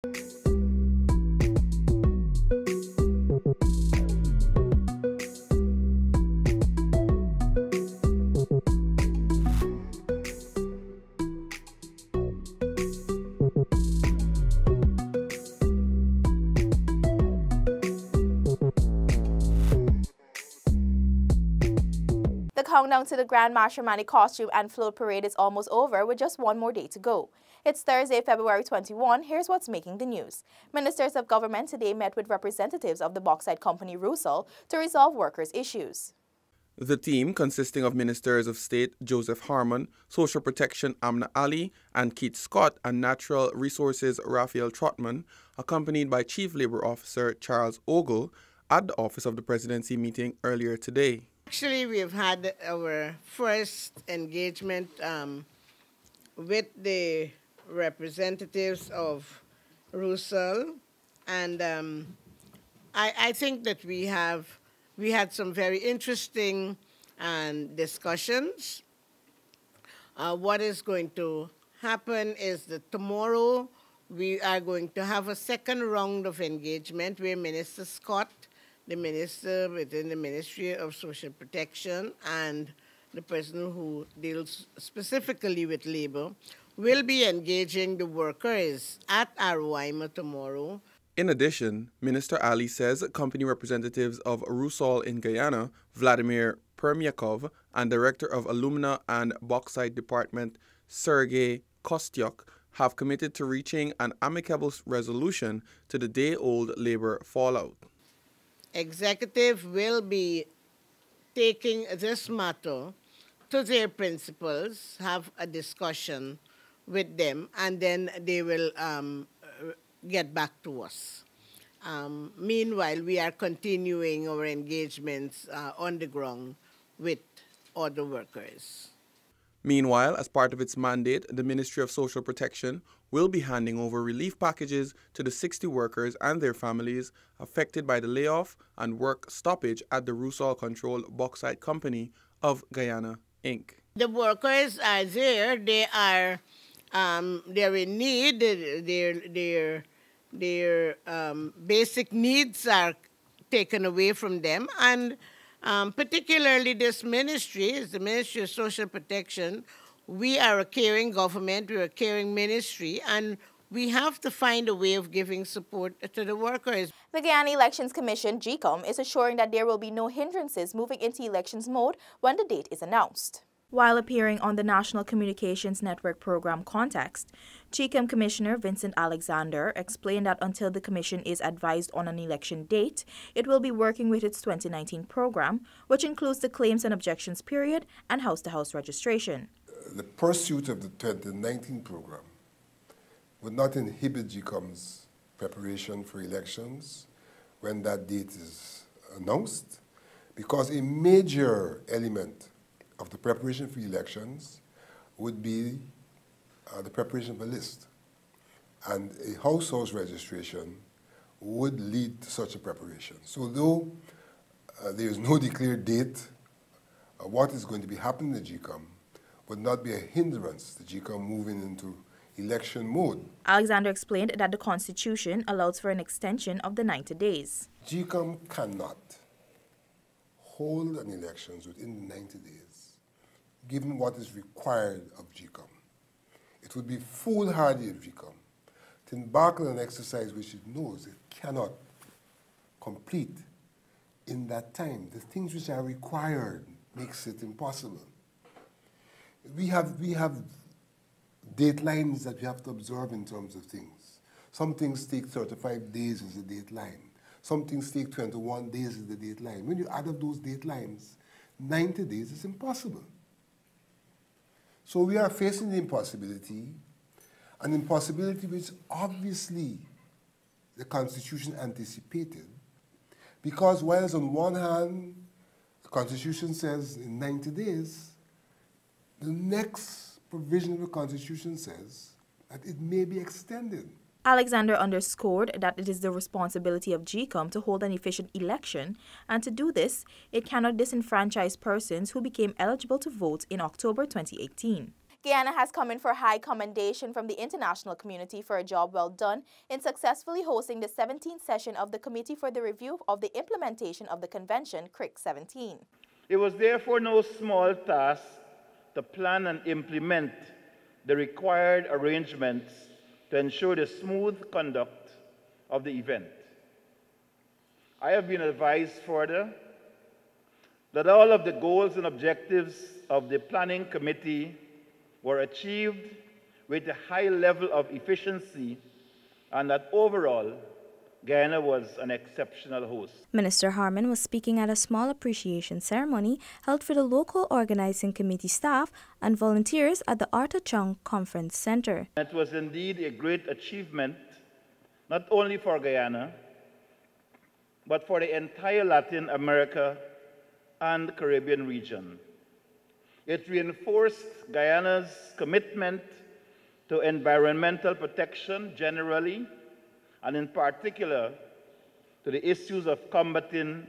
The countdown to the Grand Mastermani Costume and Float Parade is almost over with just one more day to go. It's Thursday, February 21. Here's what's making the news. Ministers of government today met with representatives of the bauxite company Rusal to resolve workers' issues. The team, consisting of Ministers of State Joseph Harmon, Social Protection Amna Ali, and Keith Scott, and Natural Resources Raphael Trotman, accompanied by Chief Labour Officer Charles Ogle, at the Office of the Presidency meeting earlier today. Actually, we've had our first engagement with the representatives of Rusal, and I think that we had some very interesting discussions. What is going to happen is that tomorrow we are going to have a second round of engagement where Minister Scott, the minister within the Ministry of Social Protection, and the person who deals specifically with labor, will be engaging the workers at Aroima tomorrow. In addition, Minister Ali says company representatives of Rusal in Guyana, Vladimir Permyakov, and Director of Alumina and Bauxite Department, Sergei Kostyuk, have committed to reaching an amicable resolution to the day-old labor fallout. Executive will be taking this matter to their principals, have a discussion with them, and then they will get back to us. Meanwhile, we are continuing our engagements on the ground with other workers. Meanwhile, as part of its mandate, the Ministry of Social Protection will be handing over relief packages to the 60 workers and their families affected by the layoff and work stoppage at the Rusal-controlled Bauxite Company of Guyana, Inc. The workers are there. They're in need. Their basic needs are taken away from them, and particularly this ministry is the Ministry of Social Protection. We are a caring government, we're a caring ministry, and we have to find a way of giving support to the workers. The Guyana Elections Commission, GECOM, is assuring that there will be no hindrances moving into elections mode when the date is announced. While appearing on the National Communications Network program Context, GECOM Commissioner Vincent Alexander explained that until the Commission is advised on an election date, it will be working with its 2019 program, which includes the claims and objections period and house-to-house registration. The pursuit of the 2019 program would not inhibit GECOM's preparation for elections when that date is announced, because a major element of the preparation for elections would be the preparation of a list. And a house-house registration would lead to such a preparation. So though there is no declared date, what is going to be happening in GECOM would not be a hindrance to GECOM moving into election mode. Alexander explained that the Constitution allows for an extension of the 90 days. GECOM cannot hold an elections within the 90 days, given what is required of GECOM. It would be foolhardy of GECOM to embark on an exercise which it knows it cannot complete in that time. The things which are required makes it impossible. We have datelines that we have to observe in terms of things. Some things take 35 days as a dateline. Some things take 21 days as the dateline. When you add up those datelines, 90 days is impossible. So we are facing the impossibility, an impossibility which obviously the Constitution anticipated, because whilst on one hand, the Constitution says in 90 days, the next provision of the Constitution says that it may be extended. Alexander underscored that it is the responsibility of GECOM to hold an efficient election, and to do this, it cannot disenfranchise persons who became eligible to vote in October 2018. Guyana has come in for high commendation from the international community for a job well done in successfully hosting the 17th session of the Committee for the Review of the Implementation of the Convention, CRIC 17. It was therefore no small task to plan and implement the required arrangements to ensure the smooth conduct of the event. I have been advised further that all of the goals and objectives of the planning committee were achieved with a high level of efficiency and that overall, Guyana was an exceptional host. Minister Harman was speaking at a small appreciation ceremony held for the local organizing committee staff and volunteers at the Arthur Chung Conference Center. It was indeed a great achievement, not only for Guyana, but for the entire Latin America and Caribbean region. It reinforced Guyana's commitment to environmental protection generally, and in particular to the issues of combating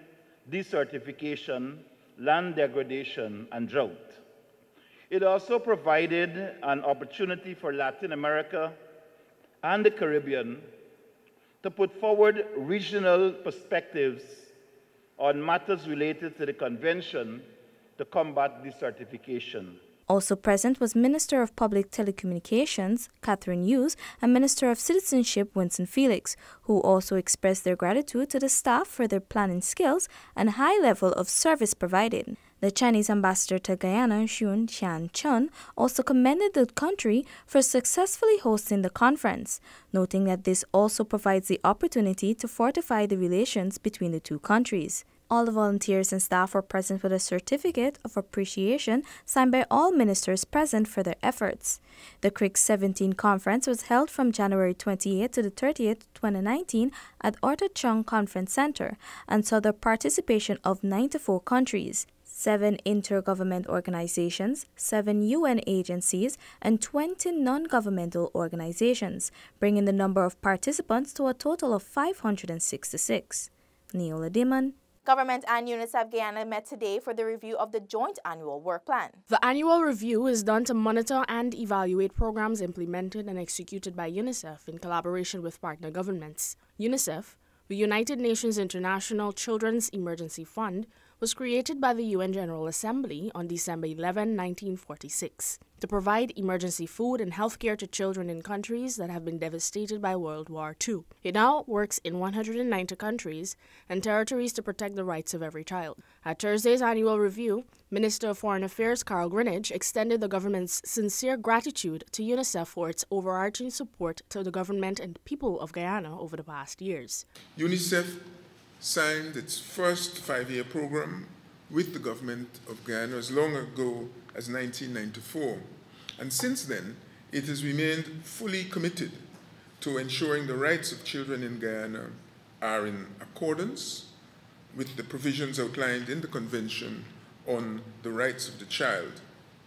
desertification, land degradation, and drought. It also provided an opportunity for Latin America and the Caribbean to put forward regional perspectives on matters related to the Convention to combat desertification. Also present was Minister of Public Telecommunications, Catherine Hughes, and Minister of Citizenship, Winston Felix, who also expressed their gratitude to the staff for their planning skills and high level of service provided. The Chinese ambassador to Guyana, Xun Tian-chun, also commended the country for successfully hosting the conference, noting that this also provides the opportunity to fortify the relations between the two countries. All the volunteers and staff were present with a certificate of appreciation signed by all ministers present for their efforts. The CRIC 17 conference was held from January 28 to the 30th, 2019 at Arthur Chung Conference Center and saw the participation of 94 countries, 7 intergovernment organizations, 7 UN agencies, and 20 non-governmental organizations, bringing the number of participants to a total of 566. Neola Dimon. Government and UNICEF Guyana met today for the review of the joint annual work plan. The annual review is done to monitor and evaluate programs implemented and executed by UNICEF in collaboration with partner governments. UNICEF, the United Nations International Children's Emergency Fund, was created by the UN General Assembly on December 11, 1946, to provide emergency food and health care to children in countries that have been devastated by World War II. It now works in 190 countries and territories to protect the rights of every child. At Thursday's annual review, Minister of Foreign Affairs Carl Greenidge extended the government's sincere gratitude to UNICEF for its overarching support to the government and people of Guyana over the past years. UNICEF signed its first 5-year program with the government of Guyana as long ago as 1994. And since then, it has remained fully committed to ensuring the rights of children in Guyana are in accordance with the provisions outlined in the Convention on the Rights of the Child.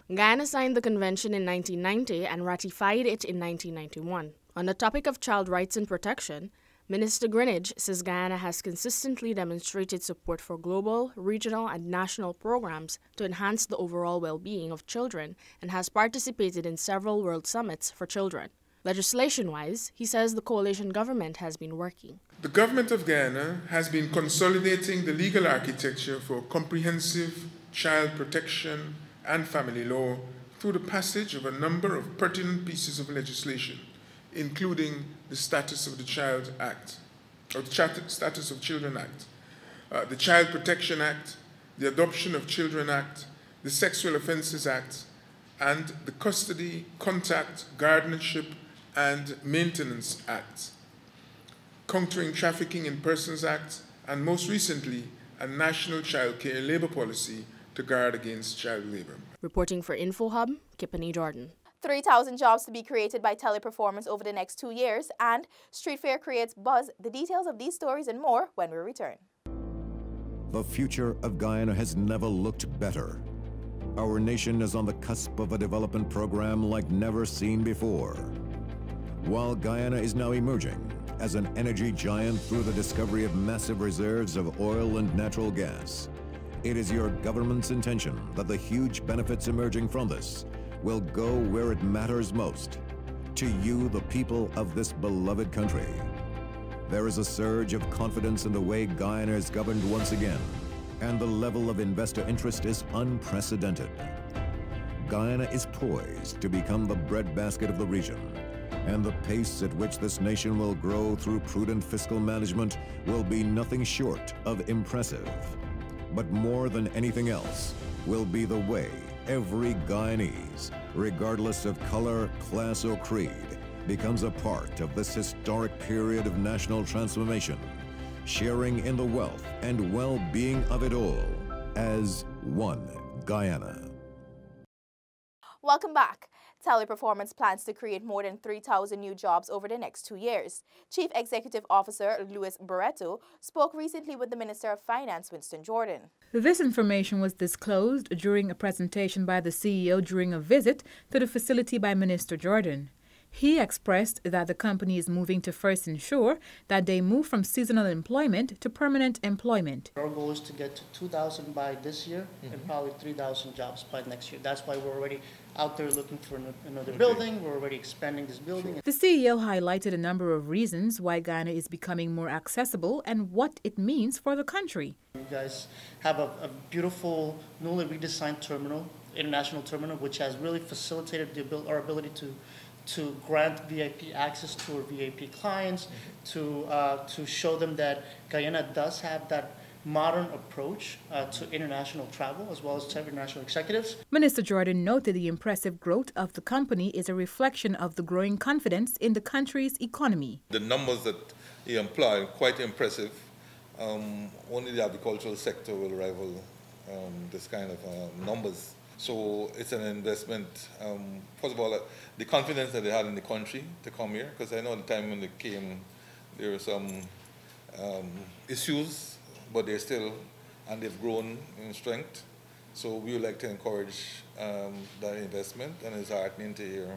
Guyana signed the convention in 1990 and ratified it in 1991. On the topic of child rights and protection, Minister Greenidge says Guyana has consistently demonstrated support for global, regional, and national programs to enhance the overall well-being of children and has participated in several world summits for children. Legislation-wise, he says the coalition government has been working. The government of Guyana has been consolidating the legal architecture for comprehensive child protection and family law through the passage of a number of pertinent pieces of legislation, including the Status of the Child Act, or the Status of Children Act, the Child Protection Act, the Adoption of Children Act, the Sexual Offences Act, and the Custody, Contact, Guardianship, and Maintenance Act, Countering Trafficking in Persons Act, and most recently, a National Child Care Labour Policy to guard against child labour. Reporting for InfoHub, Kippany Jordan. 3,000 jobs to be created by teleperformance over the next 2 years, and Street Fair creates buzz. The details of these stories and more when we return. The future of Guyana has never looked better. Our nation is on the cusp of a development program like never seen before. While Guyana is now emerging as an energy giant through the discovery of massive reserves of oil and natural gas, it is your government's intention that the huge benefits emerging from this will go where it matters most, to you, the people of this beloved country. There is a surge of confidence in the way Guyana is governed once again, and the level of investor interest is unprecedented. Guyana is poised to become the breadbasket of the region, and the pace at which this nation will grow through prudent fiscal management will be nothing short of impressive. But more than anything else will be the way every Guyanese, regardless of color, class, or creed, becomes a part of this historic period of national transformation, sharing in the wealth and well-being of it all as one Guyana. Welcome back. Teleperformance plans to create more than 3,000 new jobs over the next 2 years. Chief Executive Officer Luis Barreto spoke recently with the Minister of Finance, Winston Jordan. This information was disclosed during a presentation by the CEO during a visit to the facility by Minister Jordan. He expressed that the company is moving to first ensure that they move from seasonal employment to permanent employment. Our goal is to get to 2,000 by this year and probably 3,000 jobs by next year. That's why we're already out there looking for another building. We're already expanding this building. The CEO highlighted a number of reasons why Guyana is becoming more accessible and what it means for the country. You guys have a beautiful, newly redesigned terminal, international terminal, which has really facilitated our ability to grant VIP access to our VIP clients, to show them that Guyana does have that modern approach to international travel as well as to international executives. Minister Jordan noted the impressive growth of the company is a reflection of the growing confidence in the country's economy. The numbers that he employed, quite impressive. Only the agricultural sector will rival this kind of numbers. So it's an investment. First of all, the confidence that they had in the country to come here, because I know the time when they came, there were some issues, but they're still, and they've grown in strength. So we would like to encourage that investment, and it's heartening to hear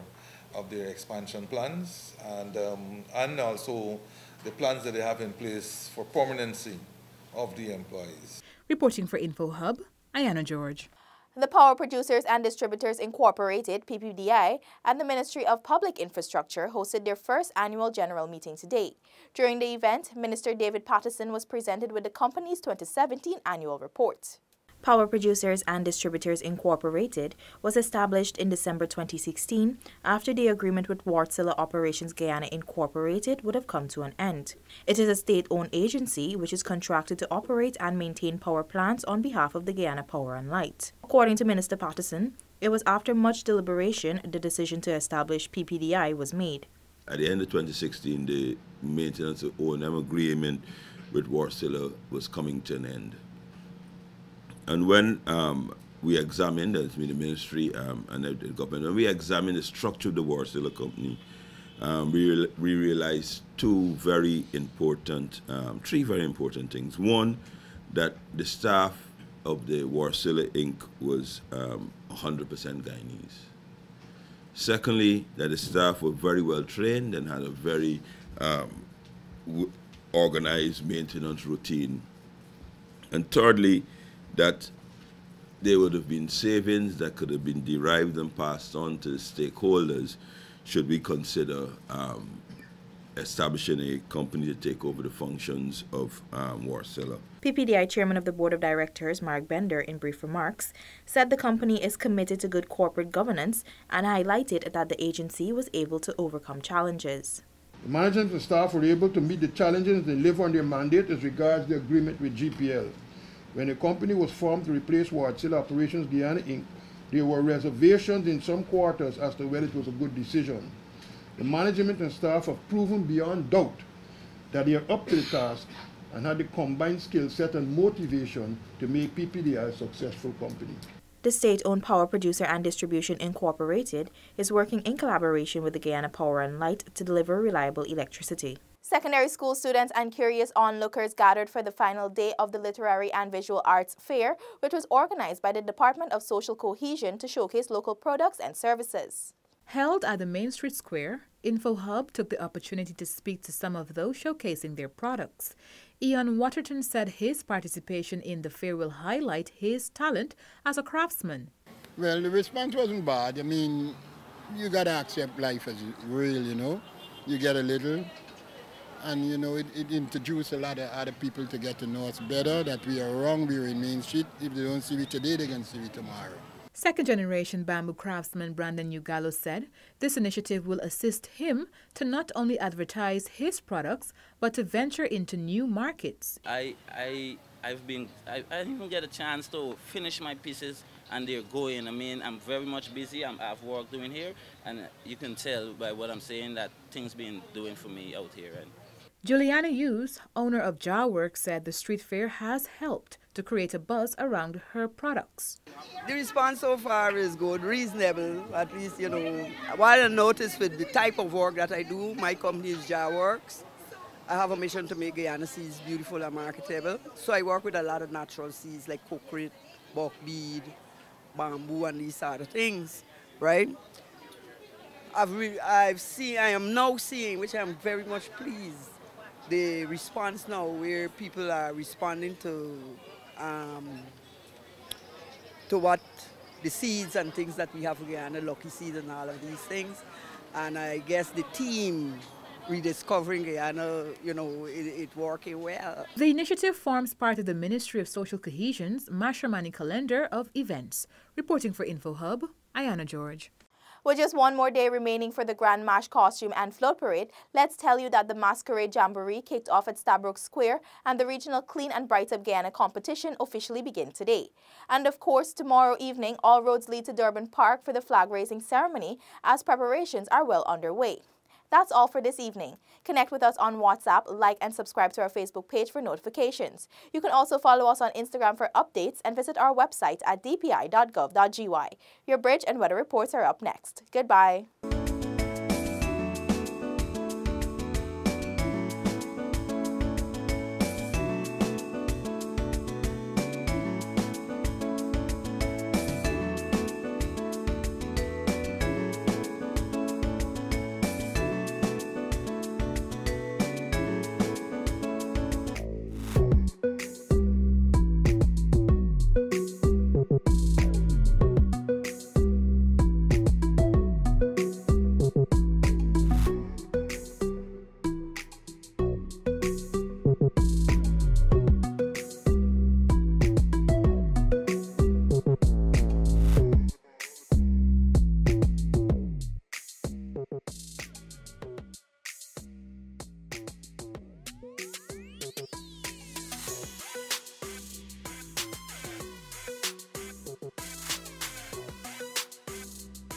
of their expansion plans, and also the plans that they have in place for permanency of the employees. Reporting for InfoHub, Ayana George. The Power Producers and Distributors Incorporated, PPDI, and the Ministry of Public Infrastructure hosted their first annual general meeting today. During the event, Minister David Patterson was presented with the company's 2017 annual report. Power Producers and Distributors Incorporated was established in December 2016 after the agreement with Wärtsilä Operations Guyana Incorporated would have come to an end. It is a state-owned agency which is contracted to operate and maintain power plants on behalf of the Guyana Power and Light. According to Minister Patterson, it was after much deliberation the decision to establish PPDI was made. At the end of 2016, the maintenance of O&M agreement with Wärtsilä was coming to an end. And when we examined, that's the ministry and the government, when we examined the structure of the Wärtsilä company, we realized three very important things. One, that the staff of the Wärtsilä Inc. was 100% Guyanese. Secondly, that the staff were very well trained and had a very organized maintenance routine. And thirdly, that there would have been savings that could have been derived and passed on to the stakeholders should we consider establishing a company to take over the functions of Wärtsilä. PPDI Chairman of the Board of Directors, Mark Bender, in brief remarks, said the company is committed to good corporate governance and highlighted that the agency was able to overcome challenges. The management and staff were able to meet the challenges and deliver on their mandate as regards the agreement with GPL. When the company was formed to replace Wärtsilä Operations Guyana Inc., there were reservations in some quarters as to whether it was a good decision. The management and staff have proven beyond doubt that they are up to the task and had the combined skill set and motivation to make PPDI a successful company. The state-owned Power Producer and Distribution Incorporated is working in collaboration with the Guyana Power and Light to deliver reliable electricity. Secondary school students and curious onlookers gathered for the final day of the Literary and Visual Arts Fair, which was organized by the Department of Social Cohesion to showcase local products and services. Held at the Main Street Square, InfoHub took the opportunity to speak to some of those showcasing their products. Ian Waterton said his participation in the fair will highlight his talent as a craftsman. Well, the response wasn't bad. I mean, you got to accept life as real, you know. You get a little, and, you know, it introduced a lot of other people to get to know us better, that we are wrong, we are in Main Street. If they don't see me today, they can see me tomorrow. Second-generation bamboo craftsman Brandon Ugalo said this initiative will assist him to not only advertise his products, but to venture into new markets. I didn't even get a chance to finish my pieces, and they're going. I mean, I'm very much busy. I have work doing here, and you can tell by what I'm saying that things been doing for me out here. Juliana Hughes, owner of Jar Works, said the street fair has helped to create a buzz around her products. The response so far is good, reasonable, at least, you know. What I noticed with the type of work that I do, my company is Jar Works. I have a mission to make Guyana seeds beautiful and marketable. So I work with a lot of natural seeds like coconut, buckbead, bamboo, and these sort of things, right? I am now seeing, which I'm very much pleased, the response now where people are responding to what the seeds and things that we have in Guyana, lucky seeds and all of these things. And I guess the team rediscovering Guyana, you know, it working well. The initiative forms part of the Ministry of Social Cohesion's Mashramani calendar of events. Reporting for InfoHub, Ayana George. With just one more day remaining for the Grand Mash Costume and Float Parade, let's tell you that the Masquerade Jamboree kicked off at Stabroek Square and the regional Clean and Bright Up Guyana competition officially begin today. And of course, tomorrow evening, all roads lead to Durban Park for the flag-raising ceremony as preparations are well underway. That's all for this evening. Connect with us on WhatsApp, like and subscribe to our Facebook page for notifications. You can also follow us on Instagram for updates and visit our website at dpi.gov.gy. Your bridge and weather reports are up next. Goodbye.